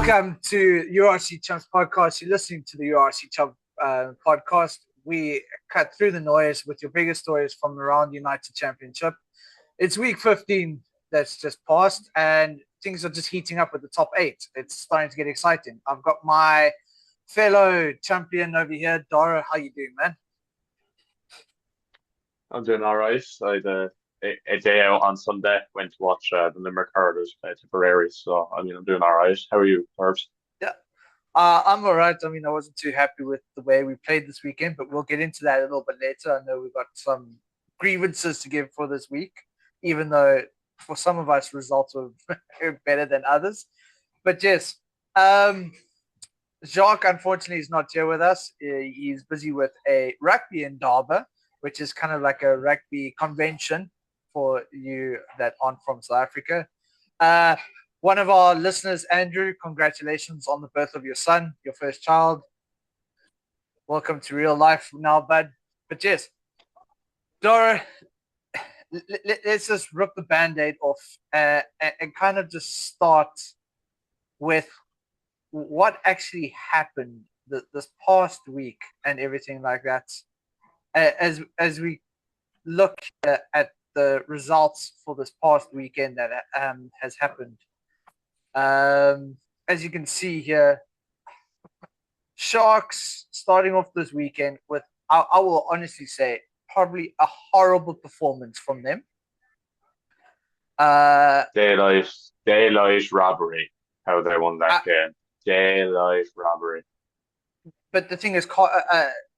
Welcome to URC Chumps podcast. You're listening to the URC Chump podcast. We cut through the noise with your biggest stories from around the United Championship. It's week 15 that's just passed, and things are just heating up with the top 8. It's starting to get exciting. I've got my fellow champion over here, Darragh. How you doing, man? I'm doing all right. I had a day out on Sunday, went to watch the Limerick Hurlers play Tipperary, so I'm doing all right. How are you, Herbs? Yeah, I'm all right. I mean, I wasn't too happy with the way we played this weekend, but we'll get into that a little bit later. I know we've got some grievances to give for this week, even though for some of us results were better than others. But yes, um, Jacques unfortunately is not here with us. He's busy with a rugby in Darragh, which is kind of like a rugby convention for you that aren't from South Africa. Uh, One of our listeners, Andrew, congratulations on the birth of your son, your first child. Welcome to real life now, bud. But yes, Dora, let's just rip the band-aid off and kind of just start with what actually happened this past week and everything like that. As we look at the results for this past weekend that has happened. As you can see here, Sharks starting off this weekend with, I will honestly say, probably a horrible performance from them. Uh, Daylight robbery. How they won uh, that game? Daylight robbery. but the thing is,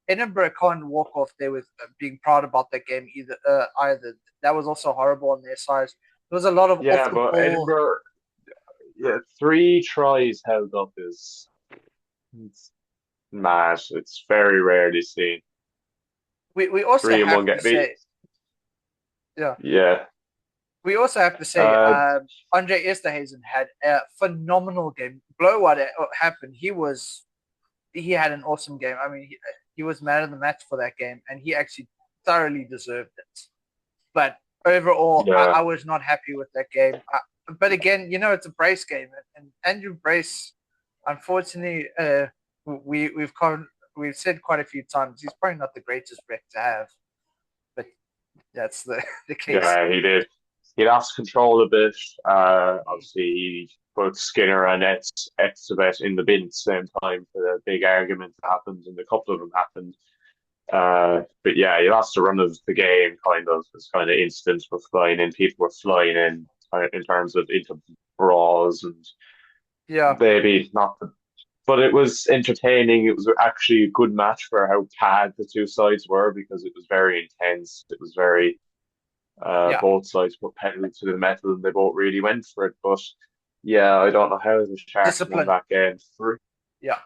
Edinburgh can't walk off there with being proud about that game either. Either that was also horrible on their side. There was a lot of off Yeah, the but ball. Edinburgh, yeah, 3 tries held up is it's mad. It's very rarely seen. We also Three in one have game. to say, yeah, Yeah. we also have to say, Uh, Andre Esterhazen had a phenomenal game. Blow what happened. He had an awesome game. I mean, he was man of the match for that game, and he actually thoroughly deserved it. But overall, I yeah. was not happy with that game. But again, it's a Brace game, and Andrew Brace, unfortunately, we've said quite a few times he's probably not the greatest rep to have, but that's the the case. Yeah, he did. He lost control a bit. Obviously, he put Skinner and Etzebeth in the bin at the same time for the big argument that happened, and a couple of them happened. But yeah, he lost the run of the game, kind of. This kind of incidents were flying in, people were flying in terms of into brawls and Yeah, maybe not the but it was entertaining. It was actually a good match for how bad the two sides were because it was very intense. It was very yeah, both sides put pedal to the metal and they both really went for it. But yeah, I don't know how the Sharks won discipline. that game. Yeah,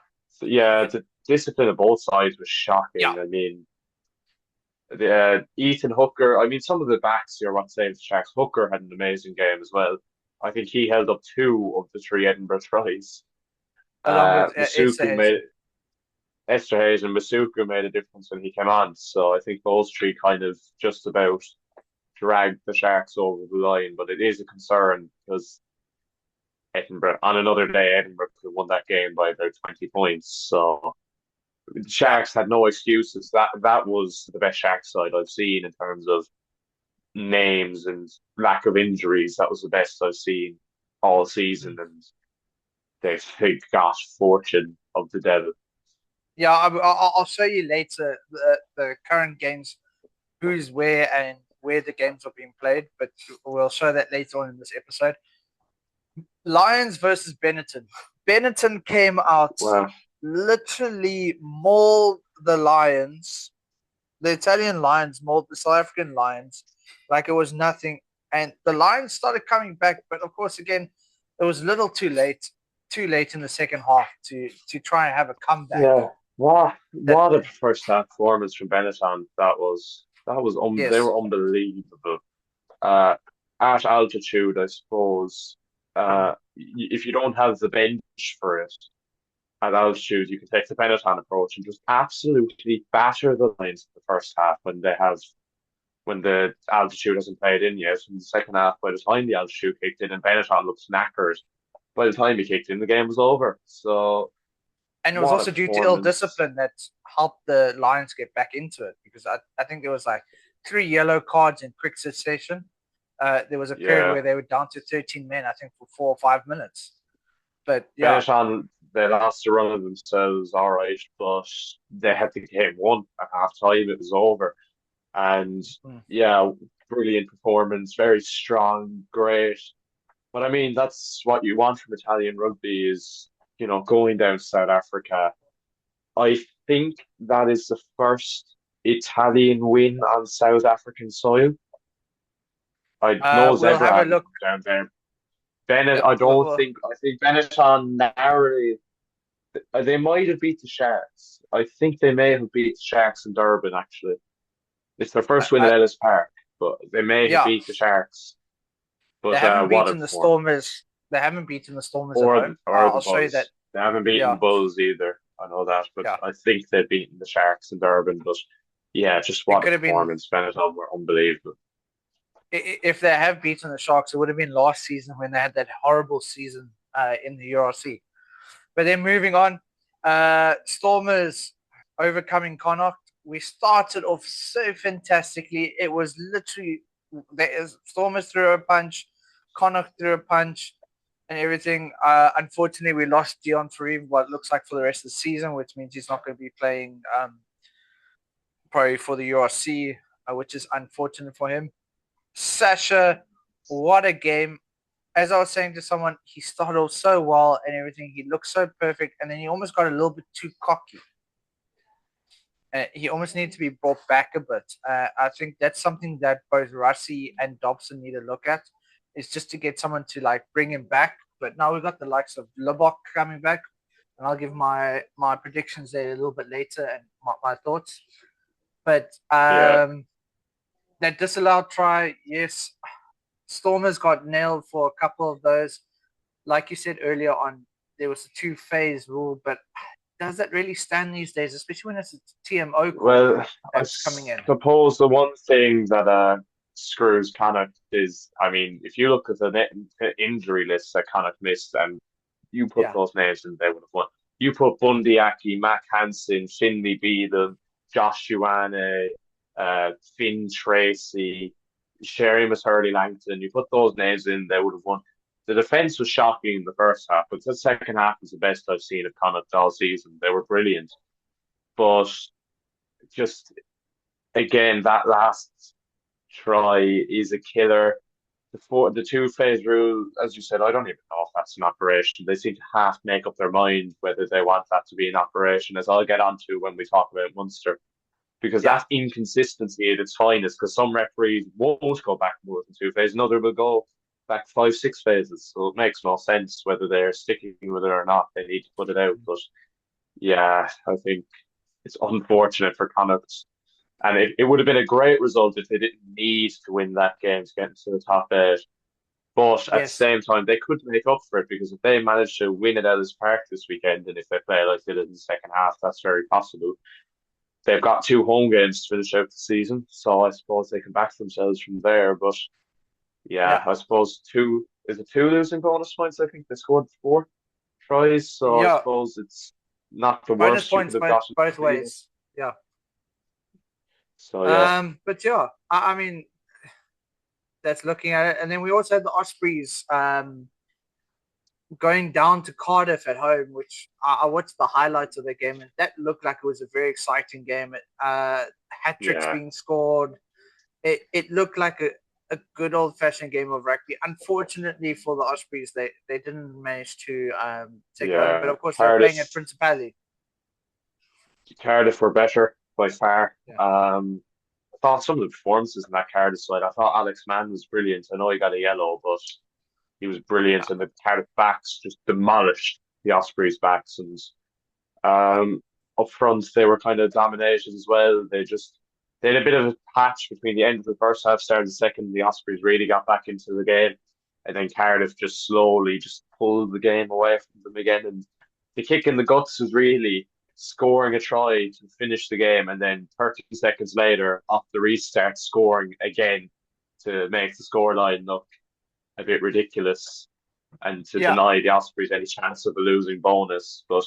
Yeah, the discipline of both sides was yeah, shocking. I mean, Ethan Hooker. I mean, some of the backs here, what saved the Sharks. Hooker had an amazing game as well. I think he held up 2 of the 3 Edinburgh tries. along with Masuku Esterhazen. made Esther Hayes and Masuku made a difference when he came on. So I think those 3 kind of just about dragged the Sharks over the line. But it is a concern because Edinburgh, on another day, Edinburgh could have won that game by about 20 points. So the Yeah, Sharks had no excuses. That was the best Sharks side I've seen in terms of names and lack of injuries. That was the best I've seen all season, and they got fortune of the devil. yeah. I'll show you later the current games, who's where, and where the games are being played. But we'll show that later on in this episode. Lions versus Benetton. Benetton came out, Wow. literally mauled the Lions. The Italian Lions mauled the South African Lions like it was nothing. And the Lions started coming back, but of course, again, it was a little too late in the second half to try and have a comeback. Yeah. What That what a first half performance from Benetton. They Yes, were unbelievable. Uh at altitude, I suppose. If you don't have the bench for it at altitude, you can take the Benetton approach and just absolutely batter the Lions in the first half when the altitude hasn't played in yet. In the second half, by the time the altitude kicked in and Benetton looked knackered, by the time he kicked in, the game was over. So And it was what a also due to ill performance! discipline that helped the Lions get back into it because I think there was like three yellow cards in quick succession. There was a period Yeah, where they were down to 13 men, I think, for 4 or 5 minutes. But yeah, Benetton, they lost a run of themselves, all right, but they had the game won at half time. It was over. And mm. yeah, brilliant performance, very strong, great. But I mean, that's what you want from Italian rugby is, going down to South Africa. I think that is the first Italian win on South African soil. I know We'll Zebra have a hadn't look. come down there. Bennett, Yeah, I think Benetton narrowly, they might have beat the Sharks. I think they may have beat the Sharks in Durban, actually. It's their first win at Ellis Park, but they may have yeah, beat the Sharks. they But haven't what a beaten the performance. Stormers. They haven't beaten the Stormers at home. Or the I'll show you that. Bulls. They haven't beaten the Yeah, Bulls either. I know that, but yeah. I think they've beaten the Sharks in Durban. But yeah, just It what a could have been performance. Benetton were unbelievable. if they have beaten the Sharks, it would have been last season when they had that horrible season in the URC. But then moving on, Stormers overcoming Connacht. We started off so fantastically. It was literally Stormers threw a punch, Connacht threw a punch, and everything. Unfortunately, we lost Dion Fareed, what looks like for the rest of the season, which means he's not going to be playing probably for the URC, which is unfortunate for him. Sasha, what a game. As I was saying to someone, he started off so well and everything. He looked so perfect, and then he almost got a little bit too cocky. He almost needed to be brought back a bit. I think that's something that both Russie and Dobson need to look at, is just to get someone to like bring him back. But now we've got the likes of Lubbock coming back, and I'll give my predictions there a little bit later and my thoughts. But Yeah. that disallowed try, yes, Stormers got nailed for a couple of those. Like you said earlier on, there was a two-phase rule, but does that really stand these days, especially when it's a TMO call Well, I that's coming in? suppose the one thing that screws Connacht is, I mean, if you look at the injury list that Connacht missed, and you put Yeah, those names in, they would have won. You put Bundy Aki, Mac Hansen, Finley Beadle, Josh Ioane, Finn Tracy, Seamus Hurley Langton. You put those names in, they would have won. The defense was shocking in the first half, but the second half was the best I've seen of Connacht all season. They were brilliant, but just again, that last try is a killer. The two phase rule, as you said, I don't even know if that's an operation. They seem to have to make up their mind whether they want that to be an operation, as I'll get onto when we talk about Munster. Because yeah, that inconsistency at its finest, because some referees won't go back more than two phases, another will go back 5, 6 phases. So it makes no sense whether they're sticking with it or not. They need to put it out. But yeah, I think it's unfortunate for Connacht. And it would have been a great result if they didn't need to win that game to get into the top eight. But at the yes, same time, they could make up for it because if they manage to win at Ellis Park this weekend, and if they play like they did in the second half, that's very possible. They've got two home games to finish out the season, so I suppose they can back themselves from there. But yeah, yeah, I suppose two losing bonus points. I think they scored 4 tries, so I yeah. suppose it's not the Bonus worst you could points have gotten both either. ways. Yeah. So yeah, But yeah, I mean, that's looking at it. And then we also had the Ospreys going down to Cardiff at home, which I watched the highlights of the game, and that looked like it was a very exciting game. Hat tricks yeah, being scored. It looked like a good old fashioned game of rugby. Unfortunately for the Ospreys, they didn't manage to take it home. But yeah. of course, they were playing at Principality. Cardiff were better by far. Yeah, I thought some of the performances in that Cardiff side. I thought Alex Mann was brilliant. I know he got a yellow, but he was yeah, brilliant, and the Cardiff backs just demolished the Ospreys backs. And yeah. up front, they were kind of dominated as well. They had a bit of a patch between the end of the first half, start of the second. The Ospreys really got back into the game, and then Cardiff just slowly just pulled the game away from them again. And the kick in the guts was really scoring a try to finish the game, and then 30 seconds later, off the restart, scoring again to make the scoreline look a bit ridiculous. and to Yeah, deny the Ospreys any chance of a losing bonus. But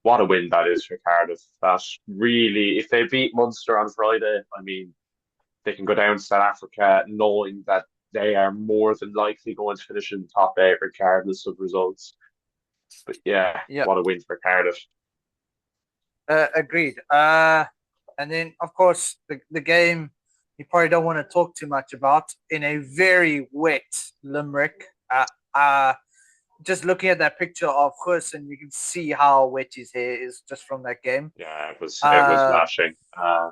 what a win that is for Cardiff. That really, if they beat Munster on Friday, I mean, they can go down to South Africa knowing that they are more than likely going to finish in the top eight regardless of results. But yeah, yeah, what a win for Cardiff. agreed. And then of course the game you probably don't want to talk too much about in a very wet Limerick. Uh, just looking at that picture of Gerson, you can see how wet his hair is just from that game. Yeah, it was Uh, lashing. I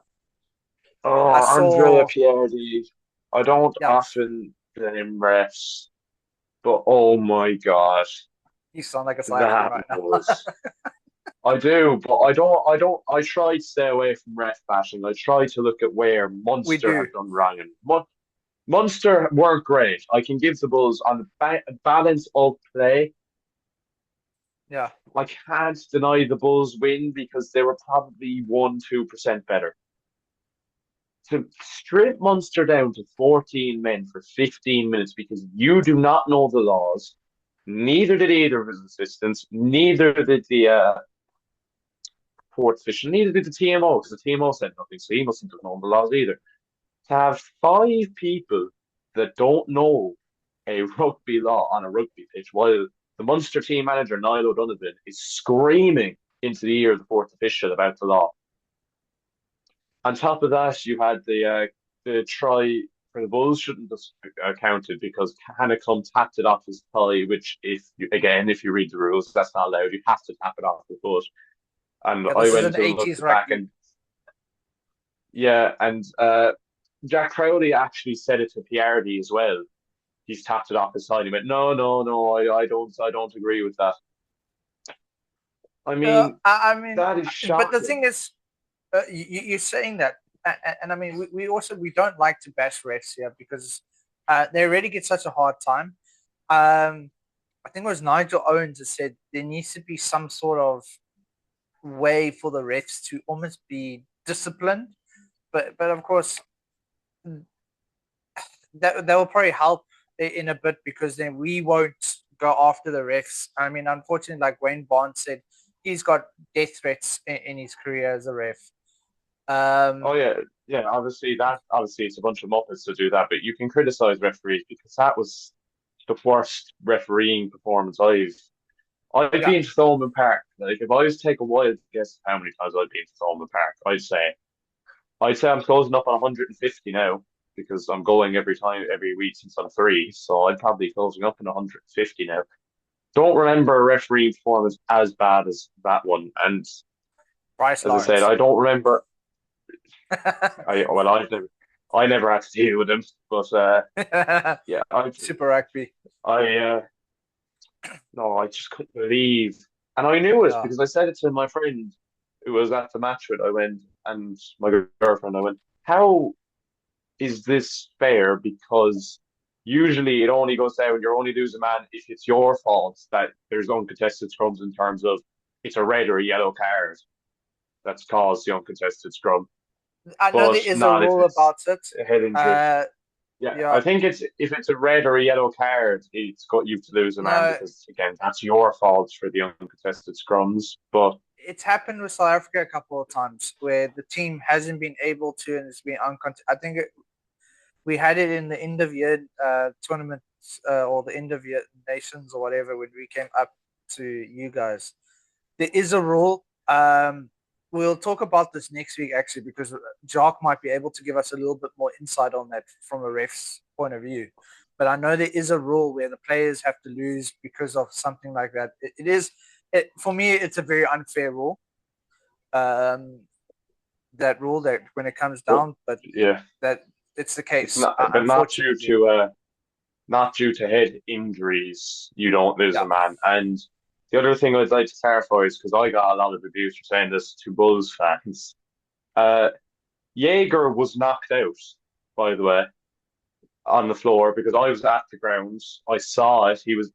Andrea saw, Pierdi. I don't yeah, often blame refs, but oh my God, you sound like a South African that right now. was. I do, but I don't. I try to stay away from ref bashing. I try to look at where We Munster do, have done wrong, and Munster weren't great. I can give the Bulls on the balance of play. yeah, I can't deny the Bulls win because they were probably 1-2% better. To strip Munster down to 14 men for 15 minutes because you do not know the laws, neither did either of his assistants, neither did the fourth official, neither did the TMO because the TMO said nothing, so he mustn't have known the laws either. To have five people that don't know a rugby law on a rugby pitch while the Munster team manager, Niall O'Donovan, is screaming into the ear of the fourth official about the law. On top of that, you had the try for the Bulls shouldn't have counted because Hanekom tapped it off his thigh, which if you read the rules, that's not allowed. You have to tap it off the foot. And yeah. I This is went an to look '80s back rugby. and yeah, and Jack Crowley actually said it to Piardi as well. He's tapped it off his side. He went, no, no, no, I don't agree with that. I mean, I mean, that is but the shocking. thing is, you're saying that, and I mean, we also we don't like to bash refs here because they already get such a hard time. I think it was Nigel Owens that said there needs to be some sort of way for the refs to almost be disciplined, but of course that will probably help in a bit because then we won't go after the refs. I mean, unfortunately, like Wayne Barnes said, he's got death threats in his career as a ref. Oh Um, yeah, yeah. Obviously it's a bunch of muppets to do that, but you can criticize referees because that was the worst refereeing performance I've yeah, been to Thomond Park. Like if I was to take a wild guess how many times I've been to Thomond Park, I'd say I'm closing up on 150 now because I'm going every week since I'm three, so I'm probably closing up on 150 now. Don't remember a referee performance as bad as that one, and Bryce as I said, Lawrence. I don't remember. I never had to deal with him, but yeah, Super Rugby. I, no, I just couldn't believe, and I knew it Yeah, because I said it to my friend who was at the match with. I went and my girlfriend. I went, how is this fair? Because usually it only goes down. You're only losing man if it's your fault that there's uncontested scrums in terms of it's a red or a yellow card that's caused the uncontested scrum. I know But there is a not if rule it's about it. a head injury. Uh, Yeah, yeah, I think it's if it's a red or a yellow card, it's got you to lose a man no, because again, that's your fault for the uncontested scrums. But it's happened with South Africa a couple of times where the team hasn't been able to, and it's been uncontested. I think we had it in the end of year tournament or the end of year nations or whatever when we came up to you guys. There is a rule. We'll talk about this next week actually because Jock might be able to give us a little bit more insight on that from a ref's point of view. But I know there is a rule where the players have to lose because of something like that. It is for me. It's a very unfair rule. Um, that rule that when it comes but down, but yeah, that it's the it's case, not, but unfortunately. not due to head injuries. You don't lose Yeah, a man. And the other thing I'd like to clarify is because I got a lot of abuse for saying this to Bulls fans. Uh, Jaeger was knocked out, by the way, on the floor because I was at the grounds. I saw it. He was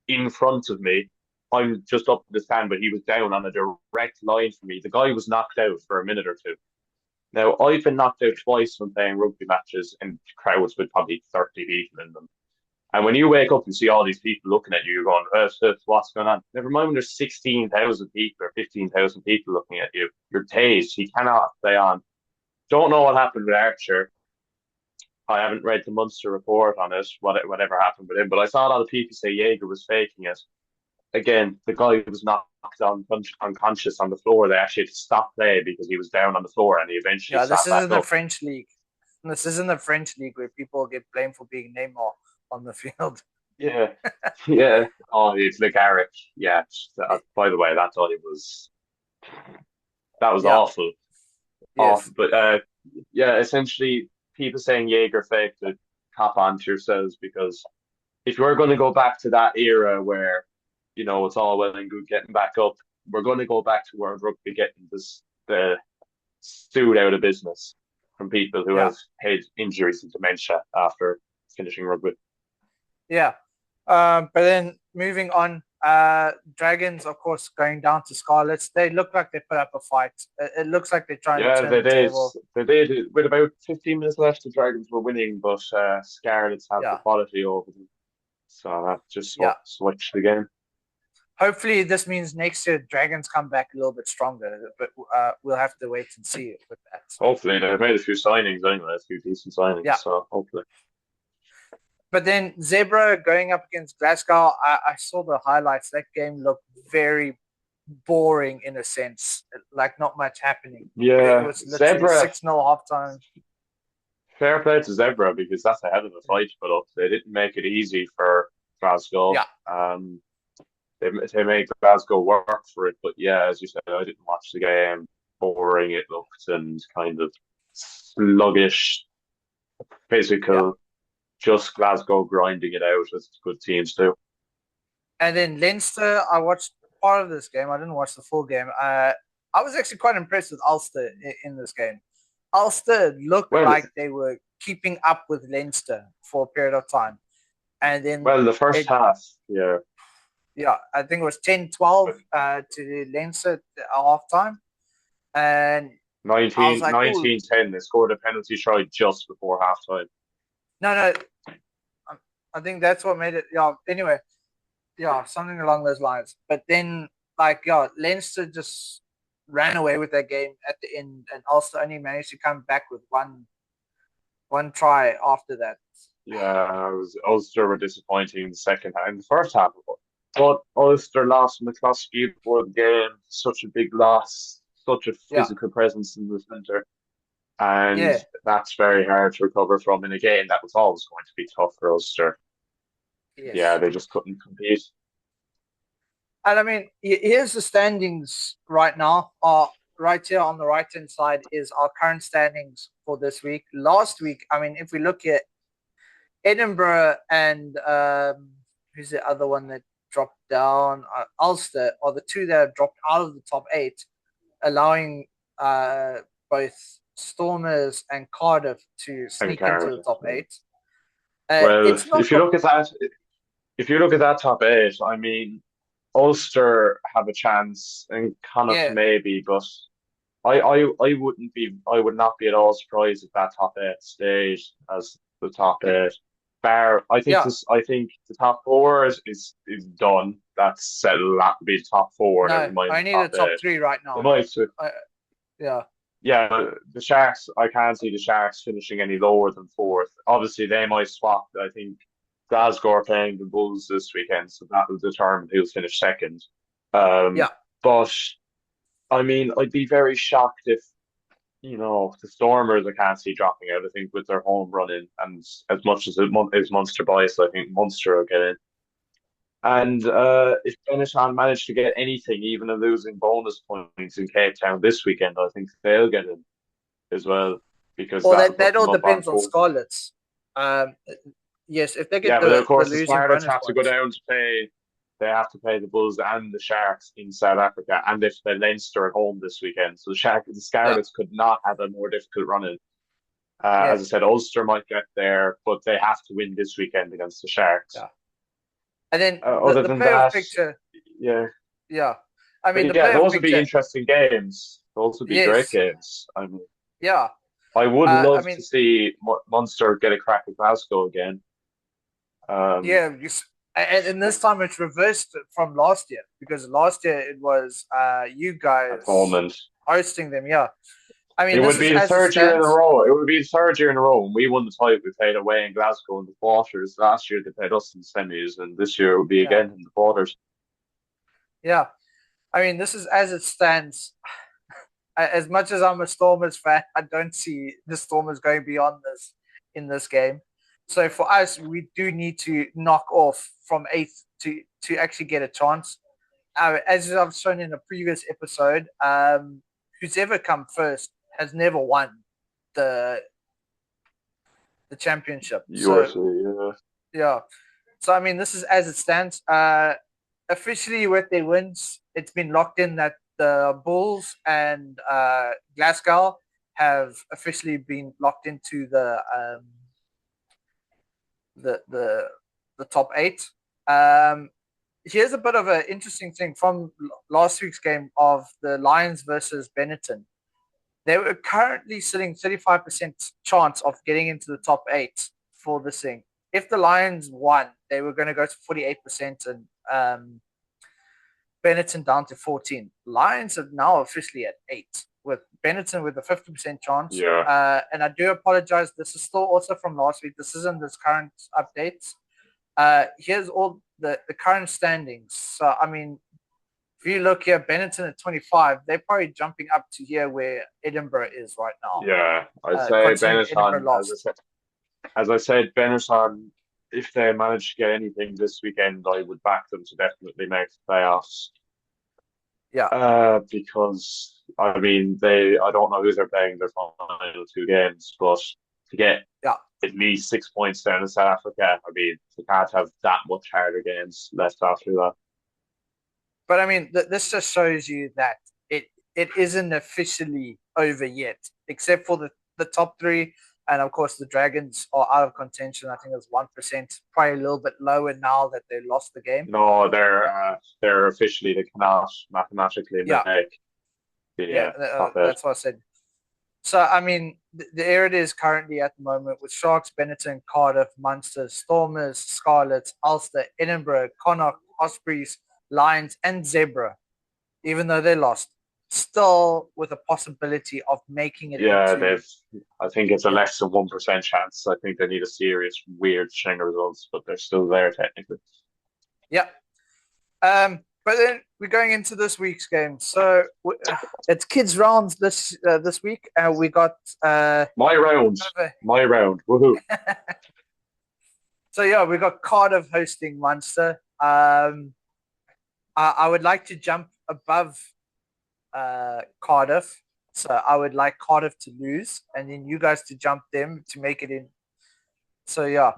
in front of me. I'm just up the stand, but he was down on a direct line for me. The guy was knocked out for a minute or two. Now, I've been knocked out twice when playing rugby matches in crowds with probably 30 people in them. And when you wake up and see all these people looking at you, you're going, what's going on? Never mind when there's 16,000 people or 15,000 people looking at you. You're tased. He cannot play on. Don't know what happened with Archer. I haven't read the Munster report on it, whatever happened with him, but I saw a lot of people say Jaeger was faking it. Again, the guy was knocked unconscious on the floor. They actually had to stop play because he was down on the floor and he eventually Yeah, this sat back isn't the up. French league. This isn't the French league where people get blamed for being Neymar on the field. Yeah, yeah. Oh, it's like Eric. Yeah. By the way, that was Yeah, awful, awful. yes, But yeah, essentially, people saying Jaeger faked it, cop on to yourselves because if we're going to go back to that era where it's all well and good getting back up, we're going to go back to World Rugby getting the sued out of business from people who yeah, have had injuries and dementia after finishing rugby. yeah. But then moving on, Dragons, of course, going down to Scarlets. They look like they put up a fight. It looks like they're trying to Yeah, turn they the did. table. They did. With about 15 minutes left, the Dragons were winning, but Scarlets have the Yeah, quality over them. So that just yeah. switched the game. Hopefully, this means next year Dragons come back a little bit stronger, but we'll have to wait and see with that. Hopefully, they've made a few signings anyway, a few decent signings. Yeah. So hopefully. But then Zebra going up against Glasgow, I saw the highlights. That game looked very boring in a sense, like not much happening. It Yeah, was literally Zebra. 6-0 halftime. Fair play to Zebra because that's a hell of a fight to put up. They didn't make it easy for Glasgow. Yeah, They made Glasgow work for it, but yeah, as you said, I didn't watch the game. Boring it looked and kind of sluggish, yeah. physical. Just Glasgow grinding it out as good teams do. And then Leinster, I watched part of this game. I didn't watch the full game. I was actually quite impressed with Ulster in this game. Ulster looked Well, like they were keeping up with Leinster for a period of time. And then the first it, half, yeah, yeah, I think it was 10-12 to Leinster at half time. And I was 19, like, oh, 19-10. They scored a penalty try just before halftime. no, I think that's what made it. Yeah, anyway, yeah, something along those lines. But then, like, yeah, Leinster just ran away with that game at the end, and Ulster only managed to come back with one try after that. Yeah, Ulster were disappointing in the second half. In the first half, but Ulster lost McCluskey before the game. Such a big loss, such a Yeah, physical presence in the centre. And yeah, that's very hard to recover from. And again, that was always going to be tough for Ulster. Yeah, yes. they just couldn't compete. And I mean, here's the standings right now. Right here on the right hand side is our current standings for this week. Last week, I mean, if we look at Edinburgh and who's the other one that dropped down? Ulster are the two that have dropped out of the top eight, allowing both Stormers and Cardiff to And sneak into Cardiff. the top eight. Well, It's not the if you look at that top eight, I mean, Ulster have a chance and Connacht yeah maybe, but I would not be at all surprised if that top eight stays as the top eight. yeah I think the top four is done. That's settled. That would be the top four. Never no, mind I the need top the top eight. three right They now. might, Yeah, yeah. The Sharks. I can't see the Sharks finishing any lower than fourth. Obviously, they might swap. I think Glasgow are playing the Bulls this weekend, so that will determine who'll finish second. yeah. But I mean, I'd be very shocked if the Stormers I can't see dropping out. I think with their home running and as much as it is Munster bias, I think Munster will get in. And if Benetton manage to get anything, even a losing bonus points in Cape Town this weekend, I think they'll get in as well because Well, that'll that put them all up on depends on four. Scarlets. Um, yes, if they get Yeah, but of the course the losing Scarlets bonus have to go points. down to play. They have to play the Bulls and the Sharks in South Africa, and if they Leinster at home this weekend, so the Yeah, Scarlets could not have a more difficult run in. yeah, As I said, Ulster might get there, but they have to win this weekend against the Sharks. yeah. And then Other the than playoff that, picture. yeah, Yeah, I mean but the yeah, playoff those would be picture. interesting games. Those would be great Yes, games. I mean, yeah. I would I love to mean, see Munster get a crack at Glasgow again. Yeah, and this time it's reversed from last year because last year it was you at the guys moment. hosting them. Yeah, I It mean this would is be the as it third year in a stands. row. It would be the third year in a row. When we won the title, we played away in Glasgow in the quarters. Last year they played us in the semis, and this year it would be Yeah, again in the quarters. yeah. I mean this is as it stands. As much as I'm a Stormers fan, I don't see the Stormers going beyond this in this game. So for us, we do need to knock off from eighth to actually get a chance. As I've shown in a previous episode, who's ever come first has never won the the championship. So URC, yeah. yeah, so I mean, this is as it stands. Officially, with their wins, it's been locked in that the Bulls and Glasgow have officially been locked into the the the top eight. Um, Here's a bit of an interesting thing from last week's game of the Lions versus Benetton. They were currently sitting 35% chance of getting into the top eight for this thing. If the Lions won, they were going to go to 48% and Benetton down to 14. Lions are now officially at 8 with Benetton with a 50% chance. Yeah. And I do apologize. This is still also from last week. This isn't this current updates. Here's all the current standings. So, I mean, if you look here, Benetton at 25, they're probably jumping up to here where Edinburgh is right now. Yeah, I'd say Considering Edinburgh Benetton, lost. as I said, Benetton, if they manage to get anything this weekend, I would back them to definitely make the playoffs. Yeah. Because I mean, I don't know who they're playing their final two games, but to get Yeah. at least 6 points down in South Africa, I mean, they can't have that much harder games left after that. But I mean, this just shows you that it isn't officially over yet, except for the top three. And of course, the Dragons are out of contention. I think it's 1%, probably a little bit lower now that they lost the game. No, they're officially they cannot mathematically Yeah. make Yeah, the top eight. that's what I said. So, I mean, the area it is currently at the moment with Sharks, Benetton, Cardiff, Munster, Stormers, Scarlets, Ulster, Edinburgh, Connacht, Ospreys, Lions, and Zebra, even though they lost, still with a possibility of making it Yeah, into. I think it's a Yeah. less than 1% chance. I think they need a serious weird string of results, but they're still there technically. Yeah. But then we're going into this week's game. So it's kids rounds this week. We got My round, woohoo! So yeah, we got Cardiff hosting Munster. I would like to jump above Cardiff. So I would like Cardiff to lose, and then you guys to jump them to make it in. So yeah.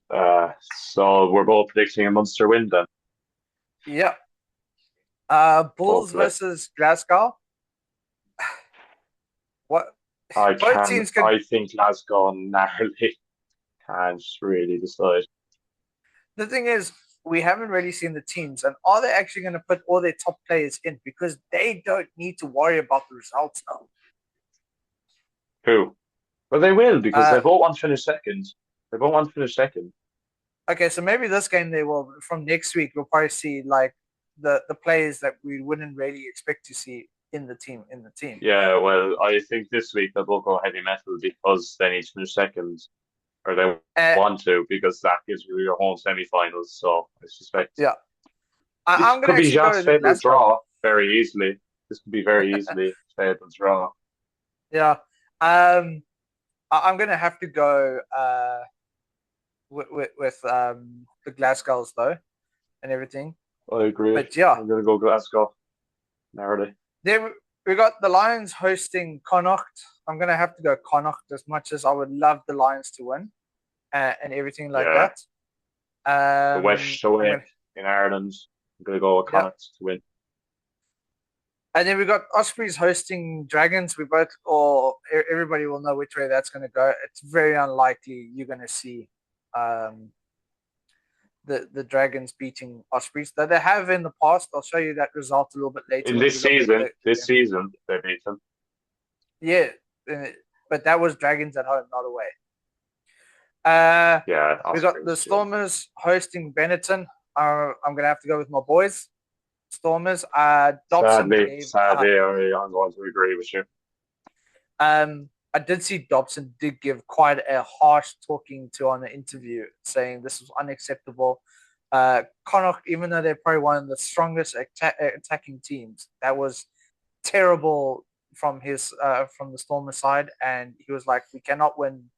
Yeah. So we're both predicting a Munster win then. Yeah. Bulls Hopefully. versus Glasgow. What? Both teams can. I think Glasgow narrowly can't really decide. The thing is, we haven't really seen the teams, and are they actually going to put all their top players in because they don't need to worry about the results now? Who? Well, they will because they both want to finish second. They both want to finish second. Okay, so maybe this game they will. From next week, we'll probably see like the players that we wouldn't really expect to see in the team. Yeah, well, I think this week they'll both go heavy metal because they need to finish second, or they want to because that gives you your home semi-finals. So I suspect. Yeah, I'm going to be Jacques' favorite draw very easily. This could be very easily favorite draw. Yeah, I'm going to have to go with the Glasgows though, and everything. I agree. But yeah, I'm going to go Glasgow. Narrowly. Then we got the Lions hosting Connacht. I'm going to have to go Connacht as much as I would love the Lions to win and everything like that. The West away in Ireland. I'm going to go with Connacht to win. And then we got Ospreys hosting Dragons. Everybody will know which way that's going to go. It's very unlikely you're going to see the Dragons beating Ospreys. Though they have in the past. I'll show you that result a little bit later. In this season, they beat them. Yeah, but that was Dragons at home, not away. We got Ospreys the too. Stormers hosting Benetton. I'm gonna have to go with my boys, Stormers. Dobson gave. Sadly, I'm going to agree with you. I did see Dobson did give quite a harsh talking to on the interview, saying this was unacceptable. Connacht, even though they're probably one of the strongest attacking teams, that was terrible from the Stormer side, and he was like, "We cannot win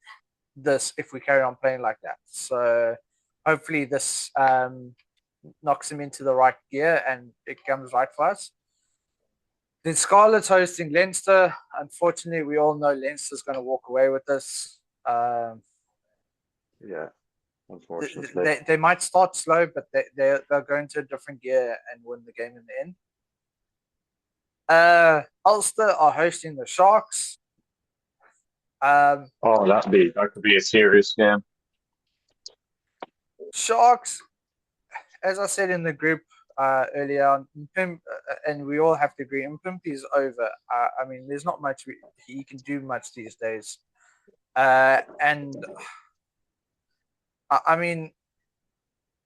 this if we carry on playing like that." So hopefully this knocks him into the right gear and it comes right for us. Then Scarlets hosting Leinster. Unfortunately, we all know Leinster's going to walk away with this. Unfortunately. They might start slow, but they'll go into a different gear and win the game in the end. Ulster are hosting the Sharks. That could be a serious game. Sharks, as I said in the group earlier on, and we all have to agree, Mpimpi is over. I mean, there's not much he can do much these days. And I mean,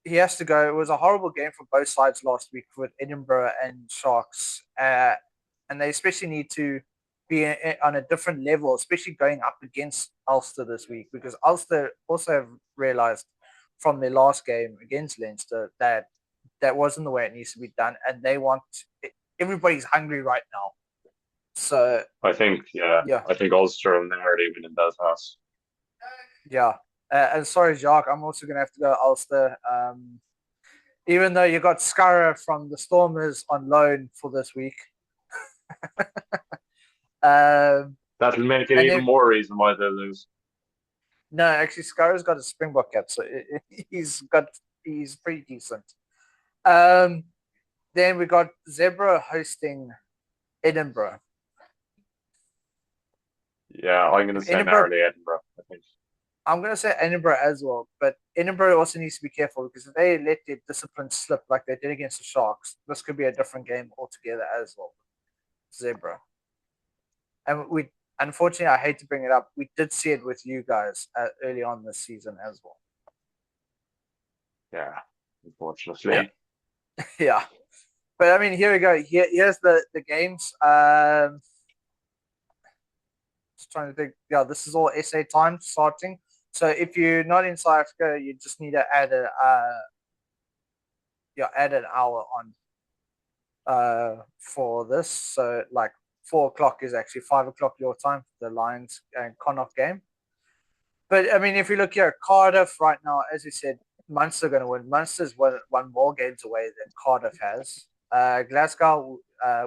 he has to go. It was a horrible game for both sides last week with Edinburgh and Sharks. And they especially need to be on a different level, especially going up against Ulster this week, because Ulster also have realised from their last game against Leinster that wasn't the way it needs to be done, and they want everybody's hungry right now. So I think Ulster and already win in Belfast. Yeah, and sorry, Jacques, I'm also going to have to go Ulster. Even though you got Scarra from the Stormers on loan for this week. That'll make it even more reason why they'll lose. No, actually, Scarra's got a Springbok cap, so he's pretty decent. Then we got Zebra hosting Edinburgh. Yeah, I'm going to say narrowly Edinburgh, I think. I'm going to say Edinburgh as well, but Edinburgh also needs to be careful because if they let their discipline slip like they did against the Sharks, this could be a different game altogether as well. Zebra. And we, unfortunately, I hate to bring it up, we did see it with you guys early on this season as well. Yeah, unfortunately. Yeah. But I mean, here we go. Here's the games. Just trying to think. Yeah, this is all SA time starting. So if you're not in South Africa, you just need to add an hour on for this. So like 4:00 is actually 5:00 your time for the Lions and Connacht game. But I mean, if you look here, Cardiff right now, as you said, Munster are going to win. Munster's one more games away than Cardiff has. Glasgow,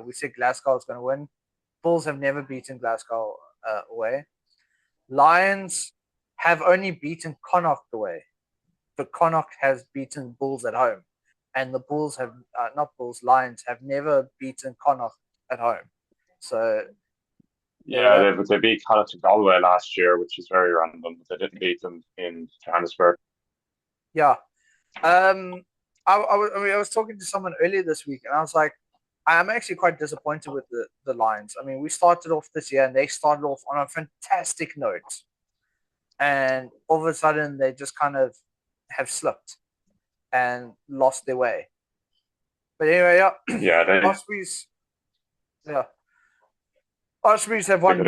we said Glasgow is going to win. Bulls have never beaten Glasgow away. Lions have only beaten Connacht away, but Connacht has beaten Bulls at home, and the Bulls have Lions have never beaten Connacht at home. So yeah, they beat Connacht to Galway last year, which is very random. They didn't beat them in Johannesburg. Yeah, I was talking to someone earlier this week, and I was like, I'm actually quite disappointed with the Lions. I mean, we started off this year, and they started off on a fantastic note, and all of a sudden they just kind of have slipped and lost their way. But anyway, Ospreys have won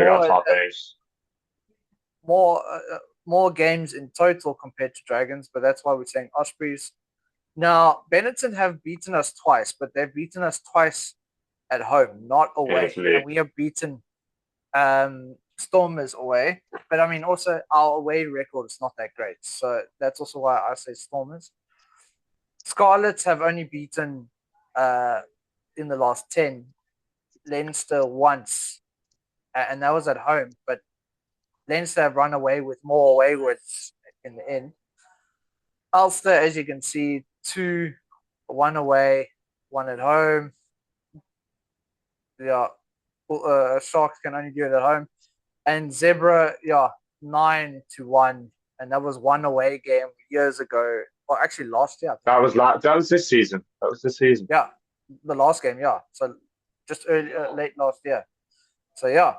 more games in total compared to Dragons, but that's why we're saying Ospreys. Now, Benetton have beaten us twice, but they've beaten us twice at home, not away. And we have beaten Stormers away. But I mean, also our away record is not that great. So that's also why I say Stormers. Scarlets have only beaten in the last 10 Leinster once, and that was at home. But Leinster have run away with more awaywards in the end. Ulster, as you can see, 2, 1 away, 1 at home. Yeah, Sharks can only do it at home. And Zebra, 9-1, and that was 1 away game years ago. Or actually last year. That was this season. Yeah, the last game. Yeah, so just late last year. So yeah,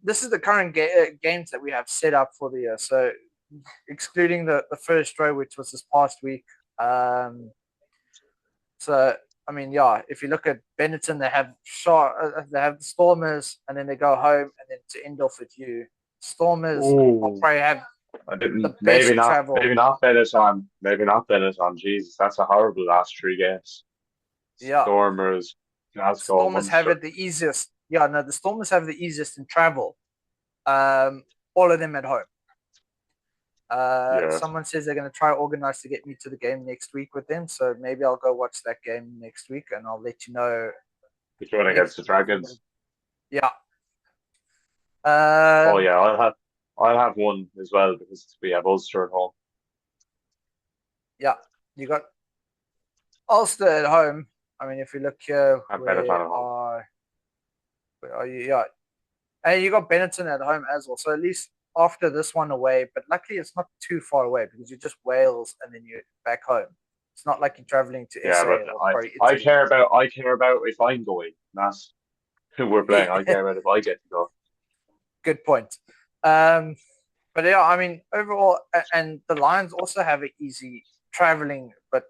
this is the current games that we have set up for the year. So excluding the first row, which was this past week. So I mean, yeah, if you look at Benetton, they have the Stormers, and then they go home, and then to end off with you, Stormers will Ooh, probably have I didn't. the best travel. Maybe not Benetton. Maybe not Benetton. Jesus, that's a horrible last three games. Yeah, Stormers, Glasgow, Stormers have Munster. it the easiest. Yeah, no, the Stormers have the easiest in travel. All of them at home. Yeah, Someone says they're going to try organize to get me to the game next week with them, so maybe I'll go watch that game next week, and I'll let you know which one against next the week if I'm going to. Dragons? Yeah. Oh Um, yeah, I'll have one as well because we have Ulster at home. yeah. You got Ulster at home. I mean, if you look here, And Benetton at home. where are you? Yeah, and you got Benetton at home as well. So at least after this one away, but luckily it's not too far away because you're just Wales and then you're back home. It's not like you're traveling to Yeah, SA but or probably Italy. I care about if I'm going. That's who we're playing. I care about if I get to go. Good point. Um, but yeah, I mean, overall, and the Lions also have an easy traveling, but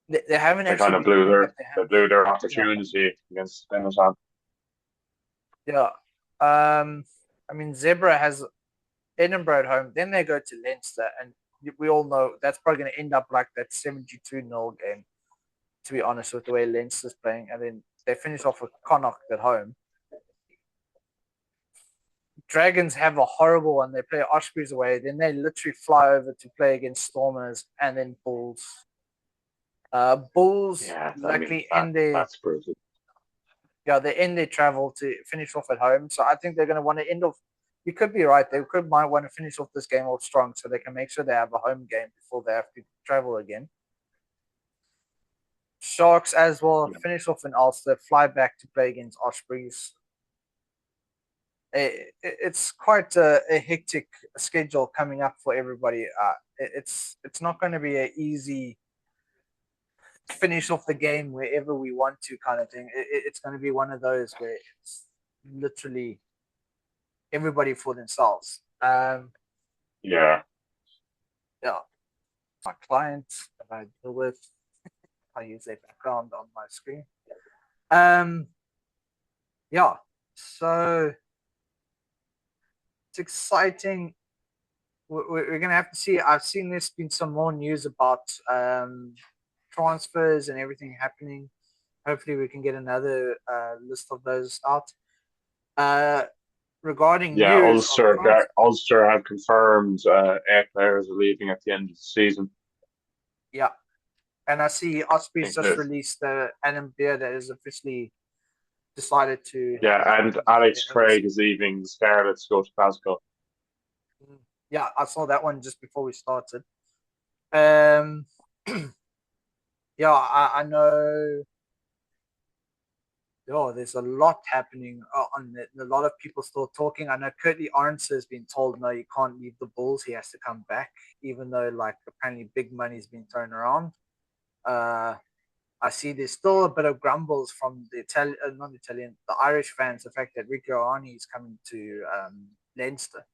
they haven't They actually kind of been playing at their they hands. blew their Yeah, opportunity against Benetton. yeah. I mean, Zebra has Edinburgh at home, then they go to Leinster, and we all know that's probably going to end up like that 72-0 game, to be honest, with the way Leinster's playing. And then they finish off with Connacht at home. Dragons have a horrible one. They play Ospreys away, then they literally fly over to play against Stormers and then Bulls. Bulls Yeah, I mean luckily end their that's brutal. yeah, they end their travel to finish off at home. So I think they're going to want to end off. You could be right. They might want to finish off this game off strong so they can make sure they have a home game before they have to travel again. Sharks as well Yeah. finish off in Ulster, fly back to play against Ospreys. It's quite a hectic schedule coming up for everybody. It's not going to be an easy finish off the game wherever we want to kind of thing. It's going to be one of those where it's literally everybody for themselves. Yeah. Yeah, my clients that I deal with, I use their background on my screen. Um, yeah, so it's exciting. We're gonna have to see. I've seen there's been some more news about transfers and everything happening. Hopefully, we can get another list of those out. Regarding Yeah, news of Ulster have confirmed 8 players are leaving at the end of the season. yeah, and I see I Ospreys think just that released Adam Beer that is officially decided to. yeah, and Alex Craig is leaving the Scarlets to go to Glasgow. Yeah, I saw that one just before we started. Um, yeah, I know. Oh, there's a lot happening on it. A lot of people still talking. I know Curtly Arndt has been told no, you can't leave the Bulls. He has to come back, even though like apparently big money's been thrown around. I see there's still a bit of grumbles from the the Irish fans. The fact that Ricky Ioane is coming to Leinster.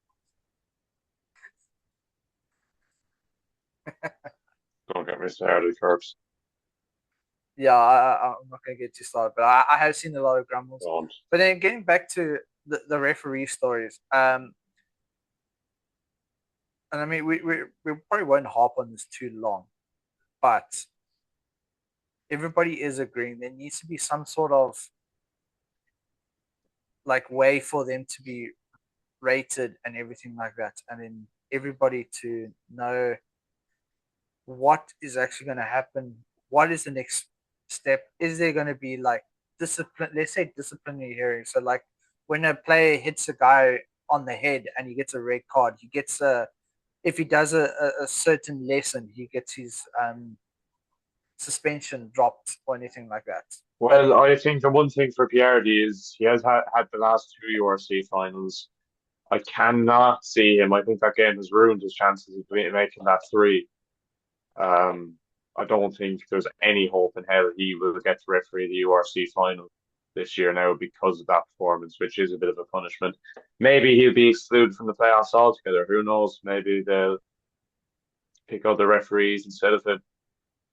Don't get me started, Curbs. Yeah, I'm not going to get you started, but I have seen a lot of grumbles. Don't. But then getting back to the referee stories, and I mean, we probably won't harp on this too long, but everybody is agreeing there needs to be some sort of like way for them to be rated and everything like that, and then everybody to know what is actually going to happen. What is the next step? Is there going to be like discipline? Let's say disciplinary hearing. So like when a player hits a guy on the head and he gets a red card, he gets a if he does a certain lesson, he gets his suspension dropped or anything like that. But Well, I think the one thing for Pierre is he has had the last two URC finals. I cannot see him. I think that game has ruined his chances of making that three. Um, I don't think there's any hope in hell he will get to referee the URC final. this year now because of that performance, which is a bit of a punishment. Maybe he'll be excluded from the playoffs altogether. Who knows? Maybe they'll pick other referees instead of it.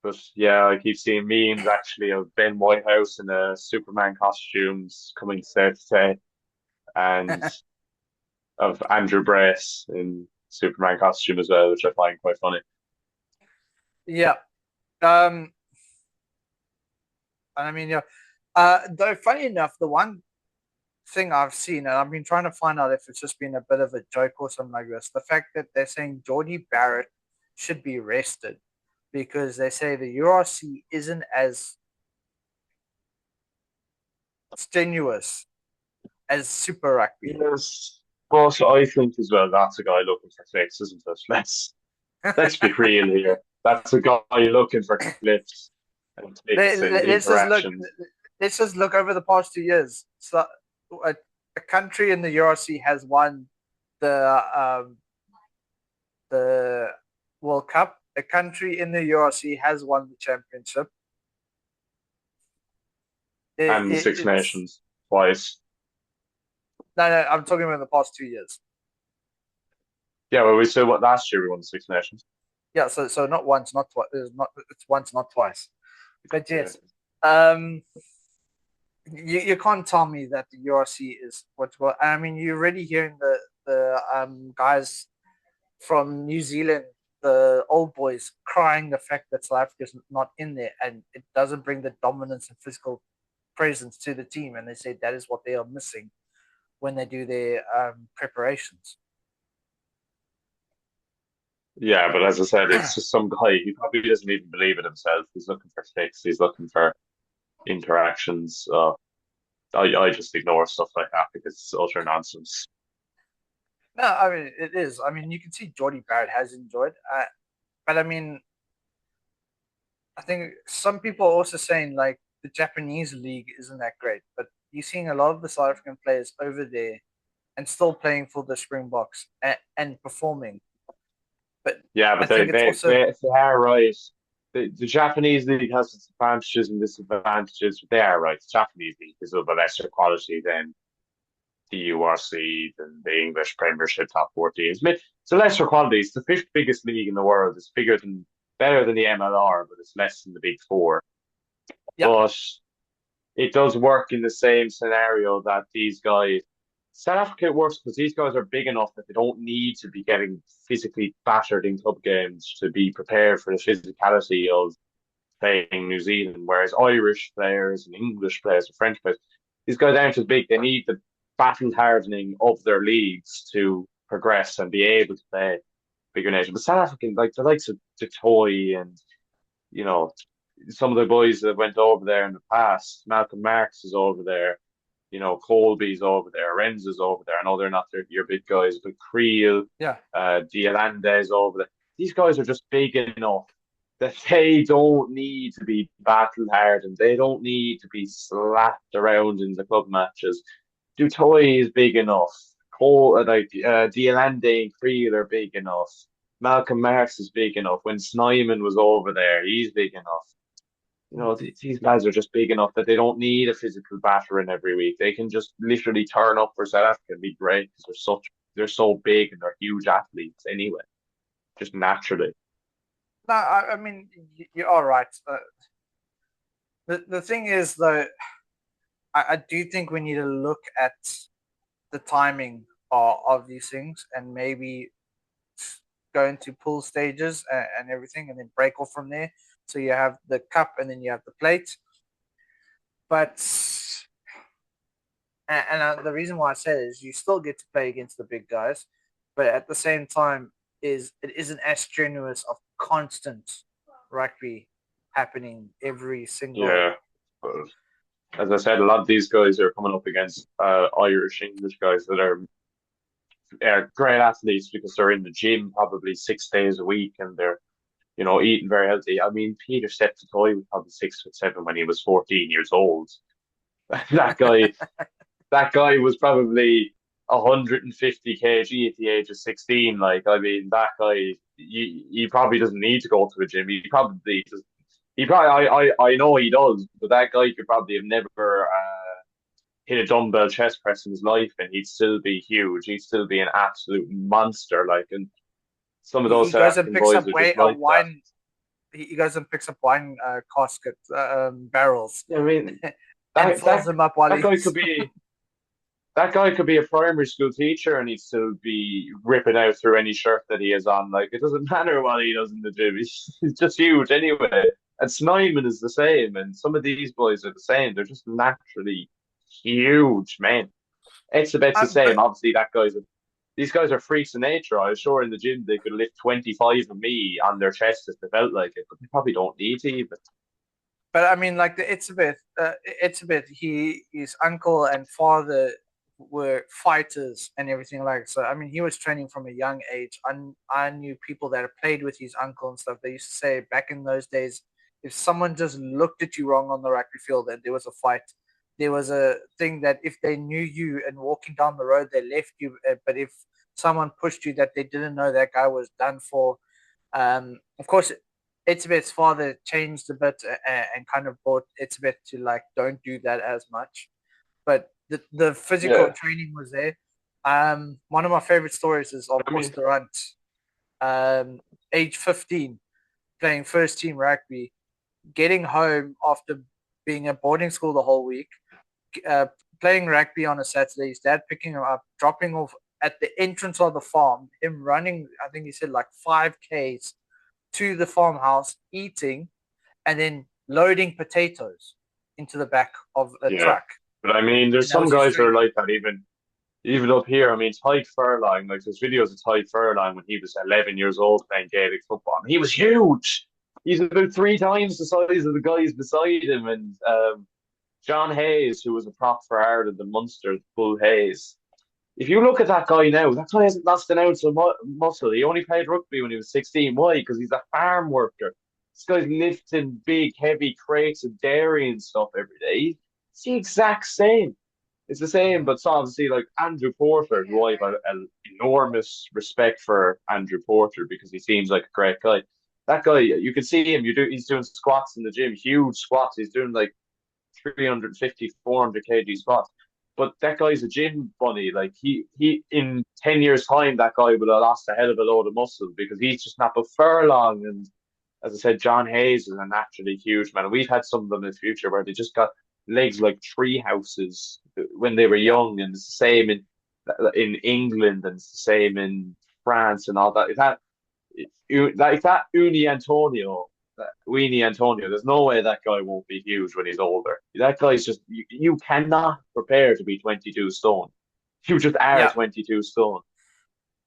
But yeah, I keep seeing memes actually of Ben Whitehouse in a Superman costumes coming to say, and of Andrew Brace in Superman costume as well, which I find quite funny. Yeah. I mean, yeah. Though funny enough, the one thing I've seen, and I've been trying to find out if it's just been a bit of a joke or something like this, the fact that they're saying Geordie Barrett should be rested because they say the URC isn't as strenuous as Super Rugby. Yes, but I think as well that's a guy looking for clicks, isn't it? Let's be real here. That's a guy looking for clips and clicks and Let's just look. interactions. Let's just look over the past 2 years. So, a country in the URC has won the the World Cup. A country in the URC has won the championship. And the Six It's Nations twice. no. I'm talking about the past 2 years. Yeah, well, we said what last year we won the Six Nations. Yeah, so not once, not twice. It's once, not twice. But Yeah. yes, you can't tell me that the URC is what's well. I mean, you're already hearing the guys from New Zealand, the old boys, crying the fact that South Africa's not in there, and it doesn't bring the dominance and physical presence to the team, and they say that is what they are missing when they do their preparations. Yeah, but as I said, it's just some guy. He probably doesn't even believe it himself. He's looking for clicks. He's looking for interactions. I just ignore stuff like that because it's utter nonsense. No, I mean it is. I mean you can see Geordie Barrett has enjoyed, but I mean I think some people are also saying like the Japanese league isn't that great, but you're seeing a lot of the South African players over there and still playing for the Springboks and performing. But Yeah, I but think it's also they are right. The Japanese league has its advantages and disadvantages. But they are right. The Japanese league is of a lesser quality than the URC, than the English Premiership top 14s. I mean, it's a lesser quality. It's the fifth biggest league in the world. It's better than the MLR, but it's less than the Big Four. yeah, But it does work in the same scenario that these guys. South Africa works because these guys are big enough that they don't need to be getting physically battered in club games to be prepared for the physicality of playing New Zealand. Whereas Irish players and English players and French players, these guys aren't as big. They need the battle hardening of their leagues to progress and be able to play bigger nations. But South African, like the likes of Toy and you know some of the boys that went over there in the past, Malcolm Marx is over there. Colby's over there, Renza's over there. I know they're not your big guys, but Creel, yeah. Diolande's over there. These guys are just big enough that they don't need to be battle hardened. They don't need to be slapped around in the club matches. Dutoy is big enough. Diolande and Creel are big enough. Malcolm Marx is big enough. When Snyman was over there, he's big enough. These lads are just big enough that they don't need a physical battering every week. They can just literally turn up for South Africa and be great because they're so big and they're huge athletes anyway, just naturally. No, I mean you are right. The thing is though, I do think we need to look at the timing of these things and maybe go into pool stages and everything, and then break off from there. So you have the cup and then you have the plate. But the reason why I say it is you still get to play against the big guys, but at the same time, it isn't as strenuous of constant rugby happening every single. Yeah, but as I said, a lot of these guys are coming up against Irish, English guys that are great athletes because they're in the gym probably 6 days a week and they're eating very healthy. I mean, Peter Septitoy was probably 6'7" when he was 14 years old. that guy, that guy was probably 150 kg at the age of 16. Like, I mean, that guy, he probably doesn't need to go to a gym. He probably does. I know he does, but that guy could probably have never. hit a dumbbell chest press in his life, and he'd still be huge. He'd still be an absolute monster. Like, and some of those He South goes and African picks boys up are just like that. wine. He goes and picks up wine casket barrels I mean, and that fills that them up while that guy he's. could be that guy could be a primary school teacher, and he'd still be ripping out through any shirt that he has on. Like, it doesn't matter what he does in the gym. He's just huge anyway. And Snyman is the same, and some of these boys are the same. They're just naturally huge, man. Exhibit's the But same. Obviously, these guys are freaks of nature. I was sure in the gym they could lift 25 of me on their chest if they felt like it, but they probably don't need to even. I mean, like it's a bit. His uncle and father were fighters and everything like. So I mean, he was training from a young age. I knew people that played with his uncle and stuff. They used to say back in those days, if someone just looked at you wrong on the rugby field and there was a fight, there was a thing that if they knew you and walking down the road, they left you. But if someone pushed you that they didn't know, that guy was done for. Of course, Itzebet's father changed a bit and kind of brought Itzebet to like don't do that as much, but the physical Yeah, training was there. One of my favorite stories is of I mean, Oscar Runt, age 15, playing first team rugby, getting home after being at boarding school the whole week, uh, playing rugby on a Saturday. His dad picking him up, dropping off at the entrance of the farm, him running. I think he said like 5Ks to the farmhouse, eating, and then loading potatoes into the back of a yeah. truck. But I mean, And there's that some was his guys that are training. like that even up here. I mean, Tyke Furlong, like there's videos of Tyke Furlong when he was 11 years old playing Gaelic football. And he was huge. He's about three times the size of the guys beside him. And John Hayes, who was a prop for Ireland and Munster, Bull Hayes. If you look at that guy now, that guy hasn't lost an ounce of muscle. He only played rugby when he was 16. Why? Because he's a farm worker. This guy's lifting big, heavy crates of dairy and stuff every day. It's the exact same. It's the same, but so obviously, like Andrew Porter, who I have an enormous respect for Andrew Porter because he seems like a great guy. That guy, you can see him. He's doing squats in the gym, huge squats. He's doing like 350, 400 kg spots. But that guy's a gym bunny. Like he in 10 years' time, that guy would have lost a hell of a load of muscle because he's just not but furlong. And as I said, John Hayes is a naturally huge man. And we've had some of them in the future where they just got legs like tree houses when they were Yeah. young, and it's the same in England, and it's the same in France and all that. If that Uni Antonio, that Weenie Antonio, there's no way that guy won't be huge when he's older. That guy's just you cannot prepare to be 22 stone. You just are Yeah. 22 stone.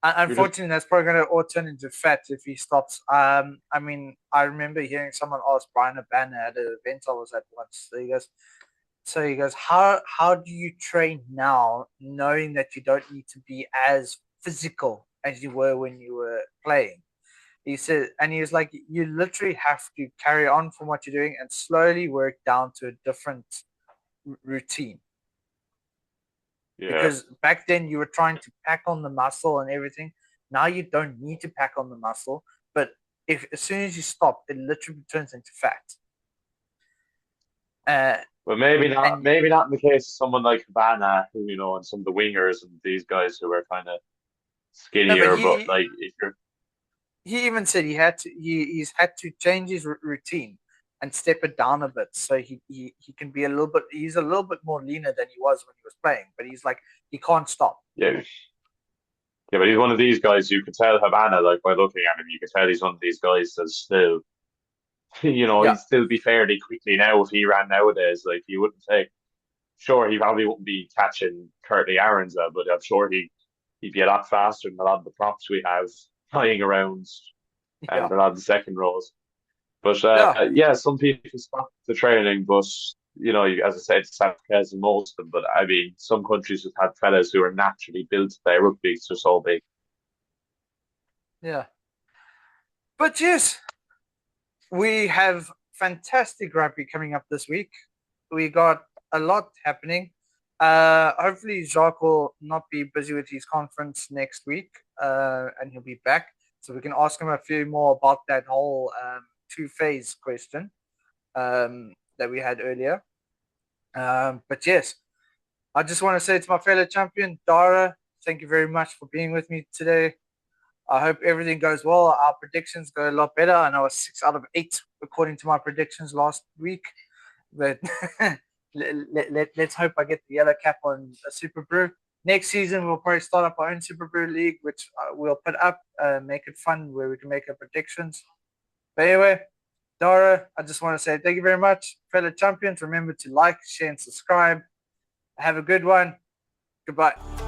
You're just Unfortunately, that's probably going to all turn into fat if he stops. I mean, I remember hearing someone ask Brian Abana at an event I was at once. So he goes, how do you train now, knowing that you don't need to be as physical as you were when you were playing? He said, and he was like, you literally have to carry on from what you're doing and slowly work down to a different routine. yeah. Because back then you were trying to pack on the muscle and everything. Now you don't need to pack on the muscle, but if as soon as you stop, it literally turns into fat. Uh, But maybe not. and Maybe not in the case of someone like Havana, who and some of the wingers and these guys who are kind of no, but skinnier. But like, if you're he even said he's had to change his routine and step it down a bit so he can be a little bit he's a little bit more leaner than he was when he was playing, but he's like he can't stop. yeah, yeah, but he's one of these guys. You could tell Havana, like by looking at him, you could tell he's one of these guys that's still, Yeah, he'd still be fairly quickly now if he ran nowadays. Like he wouldn't take. Sure, he probably wouldn't be catching Curtly Aaron's, but I'm sure he'd be a lot faster than a lot of the props we have flying around yeah, and a lot of the second rows. But yeah. yeah, some people stop the training, but as I said, South Africa and most of them. But I mean, some countries have had fellas who are naturally built to play rugby, 'cause they're so big. Yeah. But yes, we have fantastic rugby coming up this week. We got a lot happening. Hopefully Jacques will not be busy with his conference next week, and he'll be back, so we can ask him a few more about that whole two-phase question that we had earlier. But yes, I just want to say to my fellow champion, Darragh, thank you very much for being with me today. I hope everything goes well. Our predictions go a lot better. I know I was 6 out of 8 according to my predictions last week. But let's hope I get the yellow cap on a Super Brew. Next season, we'll probably start up our own Super Brew League, which we'll put up, make it fun, where we can make our predictions. But anyway, Darragh, I just want to say thank you very much. Fellow champions, remember to like, share, and subscribe. Have a good one. Goodbye.